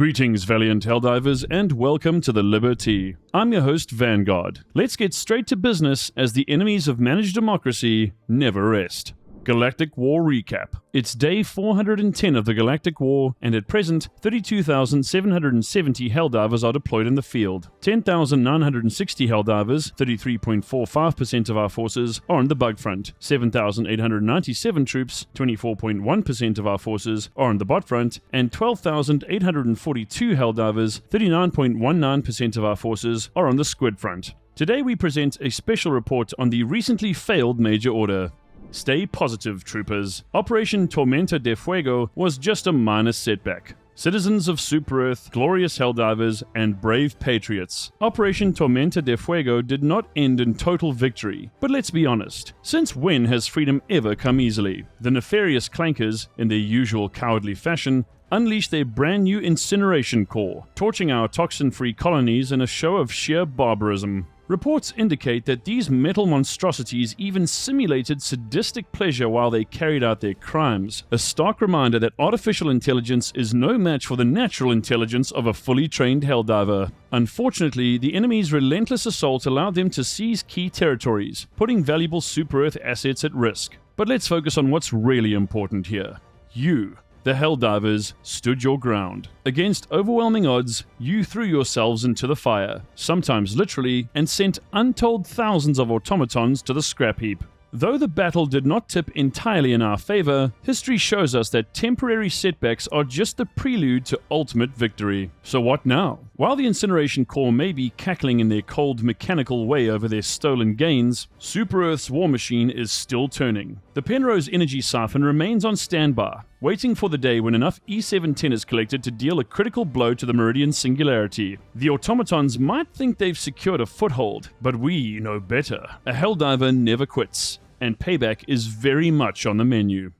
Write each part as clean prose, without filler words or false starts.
Greetings, valiant Helldivers, and welcome to the Liberty. I'm your host, Vanguard. Let's get straight to business as the enemies of managed democracy never rest. Galactic War Recap. It's day 410 of the Galactic War, and at present, 32,770 Helldivers are deployed in the field. 10,960 Helldivers, 33.45% of our forces, are on the bug front. 7,897 troops, 24.1% of our forces, are on the bot front, and 12,842 Helldivers, 39.19% of our forces, are on the squid front. Today we present a special report on the recently failed Major Order. Stay positive, troopers. Operation Tormenta de Fuego was just a minor setback. Citizens of Super Earth, glorious Helldivers, and brave patriots, Operation Tormenta de Fuego did not end in total victory. But let's be honest, since when has freedom ever come easily? The nefarious clankers, in their usual cowardly fashion, unleashed their brand new Incineration core, torching our toxin-free colonies in a show of sheer barbarism. Reports indicate that these metal monstrosities even simulated sadistic pleasure while they carried out their crimes, a stark reminder that artificial intelligence is no match for the natural intelligence of a fully trained Helldiver. Unfortunately, the enemy's relentless assault allowed them to seize key territories, putting valuable Super Earth assets at risk. But let's focus on what's really important here. You, the Helldivers, stood your ground. Against overwhelming odds, you threw yourselves into the fire, sometimes literally, and sent untold thousands of automatons to the scrap heap. Though the battle did not tip entirely in our favor, history shows us that temporary setbacks are just the prelude to ultimate victory. So what now? While the Incineration Core may be cackling in their cold mechanical way over their stolen gains, Super Earth's war machine is still turning. The Penrose energy siphon remains on standby, waiting for the day when enough E710 is collected to deal a critical blow to the Meridian Singularity. The automatons might think they've secured a foothold, but we know better. A Helldiver never quits, and payback is very much on the menu.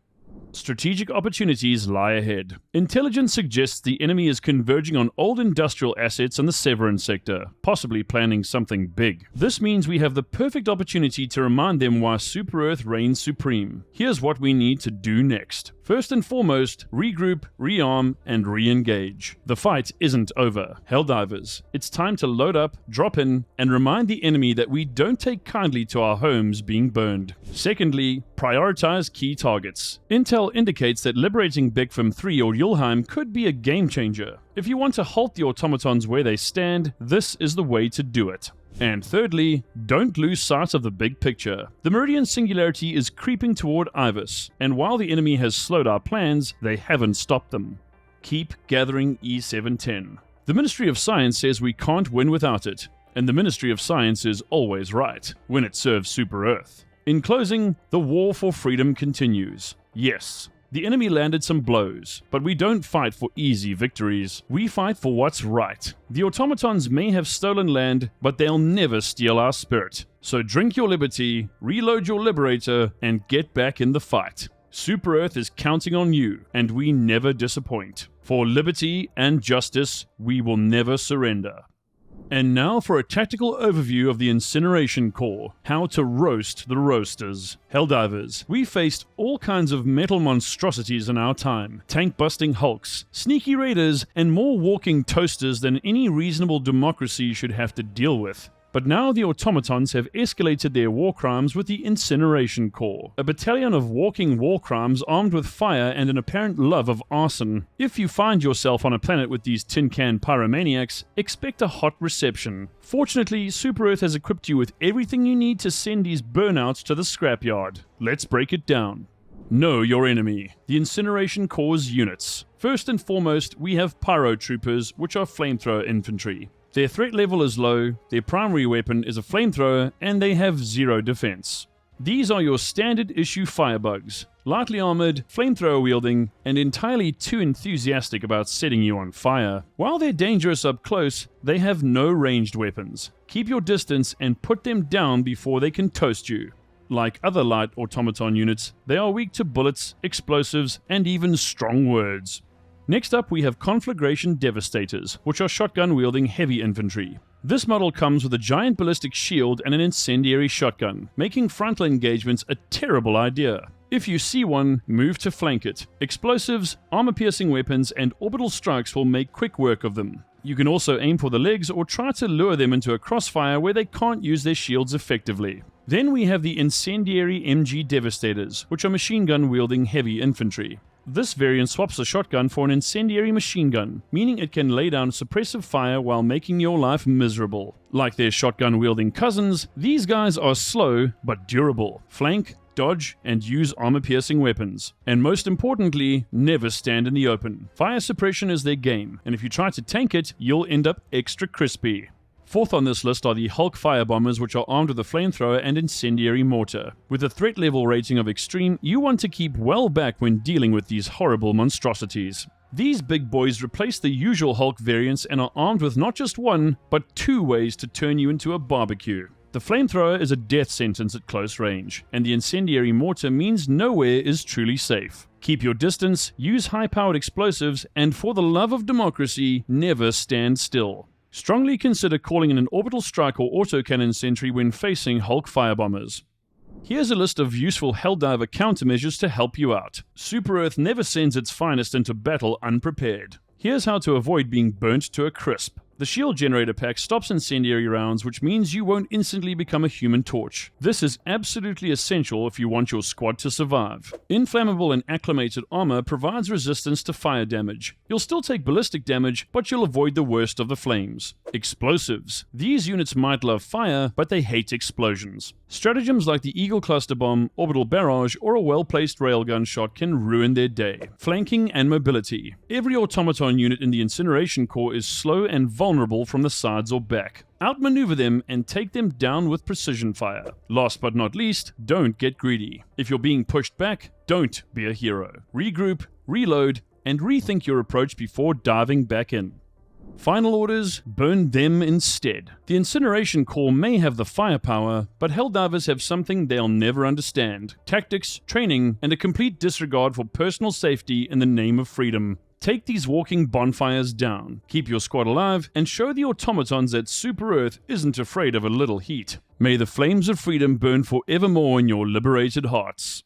Strategic opportunities lie ahead. Intelligence suggests the enemy is converging on old industrial assets in the Severin sector, possibly planning something big. This means we have the perfect opportunity to remind them why Super Earth reigns supreme. Here's what we need to do next. First and foremost, regroup, rearm, and re-engage. The fight isn't over. Helldivers, it's time to load up, drop in, and remind the enemy that we don't take kindly to our homes being burned. Secondly, prioritize key targets. Intel indicates that liberating Beckfam 3 or Yulheim could be a game changer. If you want to halt the automatons where they stand, this is the way to do it. And thirdly, don't lose sight of the big picture. The Meridian Singularity is creeping toward Ivis, and while the enemy has slowed our plans, they haven't stopped them. Keep gathering E710. The Ministry of Science says we can't win without it, and the Ministry of Science is always right, when it serves Super Earth. In closing, the war for freedom continues. Yes, the enemy landed some blows, but we don't fight for easy victories. We fight for what's right. The automatons may have stolen land, but they'll never steal our spirit. So drink your liberty, reload your liberator, and get back in the fight. Super Earth is counting on you, and we never disappoint. For liberty and justice, we will never surrender. And now for a tactical overview of the Incineration Core, how to roast the roasters. Helldivers, we faced all kinds of metal monstrosities in our time. Tank-busting hulks, sneaky raiders, and more walking toasters than any reasonable democracy should have to deal with. But now the automatons have escalated their war crimes with the Incineration Core, a battalion of walking war crimes armed with fire and an apparent love of arson. If you find yourself on a planet with these tin can pyromaniacs, expect a hot reception. Fortunately, Super Earth has equipped you with everything you need to send these burnouts to the scrapyard. Let's break it down. Know your enemy, the Incineration Core's units. First and foremost, we have Pyro Troopers, which are flamethrower infantry. Their threat level is low, their primary weapon is a flamethrower, and they have zero defense. These are your standard issue firebugs, lightly armored, flamethrower wielding, and entirely too enthusiastic about setting you on fire. While they're dangerous up close, they have no ranged weapons. Keep your distance and put them down before they can toast you. Like other light automaton units, they are weak to bullets, explosives, and even strong words. Next up, we have Conflagration Devastators, which are shotgun-wielding heavy infantry. This model comes with a giant ballistic shield and an incendiary shotgun, making frontal engagements a terrible idea. If you see one, move to flank it. Explosives, armor-piercing weapons, and orbital strikes will make quick work of them. You can also aim for the legs or try to lure them into a crossfire where they can't use their shields effectively. Then we have the Incendiary MG Devastators, which are machine gun wielding heavy infantry. This variant swaps a shotgun for an incendiary machine gun, meaning it can lay down suppressive fire while making your life miserable. Like their shotgun wielding cousins, these guys are slow but durable. Flank, dodge, and use armor-piercing weapons. And most importantly, never stand in the open. Fire suppression is their game, and if you try to tank it, you'll end up extra crispy. Fourth on this list are the Hulk Firebombers, which are armed with a flamethrower and incendiary mortar. With a threat level rating of extreme, you want to keep well back when dealing with these horrible monstrosities. These big boys replace the usual Hulk variants and are armed with not just one, but 2 ways to turn you into a barbecue. The flamethrower is a death sentence at close range, and the incendiary mortar means nowhere is truly safe. Keep your distance, use high-powered explosives, and for the love of democracy, never stand still. Strongly consider calling in an orbital strike or autocannon sentry when facing Hulk firebombers. Here's a list of useful Helldiver countermeasures to help you out. Super Earth never sends its finest into battle unprepared. Here's how to avoid being burnt to a crisp. The shield generator pack stops incendiary rounds, which means you won't instantly become a human torch. This is absolutely essential if you want your squad to survive. Inflammable and acclimated armor provides resistance to fire damage. You'll still take ballistic damage, but you'll avoid the worst of the flames. Explosives. These units might love fire, but they hate explosions. Stratagems like the Eagle Cluster Bomb, Orbital Barrage, or a well-placed railgun shot can ruin their day. Flanking and mobility. Every automaton unit in the Incineration Core is slow and vulnerable from the sides or back. Outmaneuver them and take them down with precision fire. Last but not least, don't get greedy. If you're being pushed back, don't be a hero. Regroup, reload, and rethink your approach before diving back in. Final orders, burn them instead. The Incineration Core may have the firepower, but Helldivers have something they'll never understand. Tactics, training, and a complete disregard for personal safety in the name of freedom. Take these walking bonfires down, keep your squad alive, and show the automatons that Super Earth isn't afraid of a little heat. May the flames of freedom burn forevermore in your liberated hearts.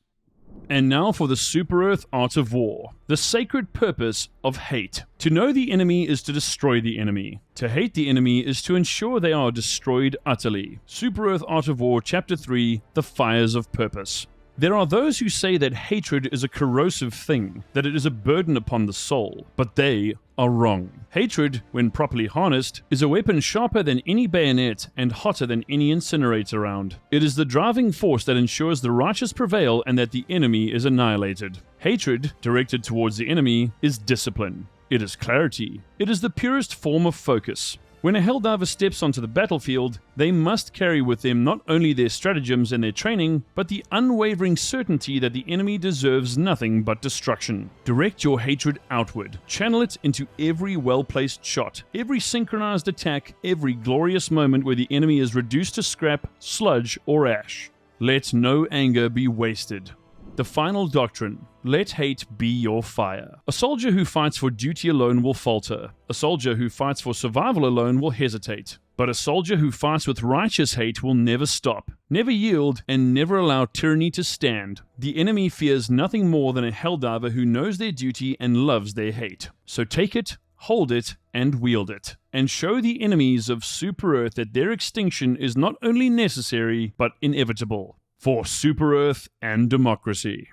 And now for the Super Earth Art of War, the sacred purpose of hate. To know the enemy is to destroy the enemy. To hate the enemy is to ensure they are destroyed utterly. Super Earth Art of War, Chapter 3, The Fires of Purpose. There are those who say that hatred is a corrosive thing, that it is a burden upon the soul, but they are wrong. Hatred, when properly harnessed, is a weapon sharper than any bayonet and hotter than any incinerator round. It is the driving force that ensures the righteous prevail and that the enemy is annihilated. Hatred, directed towards the enemy, is discipline. It is clarity. It is the purest form of focus. When a Helldiver steps onto the battlefield, they must carry with them not only their stratagems and their training, but the unwavering certainty that the enemy deserves nothing but destruction. Direct your hatred outward. Channel it into every well-placed shot, every synchronized attack, every glorious moment where the enemy is reduced to scrap, sludge, or ash. Let no anger be wasted. The final doctrine. Let hate be your fire. A soldier who fights for duty alone will falter. A soldier who fights for survival alone will hesitate. But a soldier who fights with righteous hate will never stop, never yield, and never allow tyranny to stand. The enemy fears nothing more than a Helldiver who knows their duty and loves their hate. So take it, hold it, and wield it. And show the enemies of Super Earth that their extinction is not only necessary, but inevitable. For Super Earth and democracy.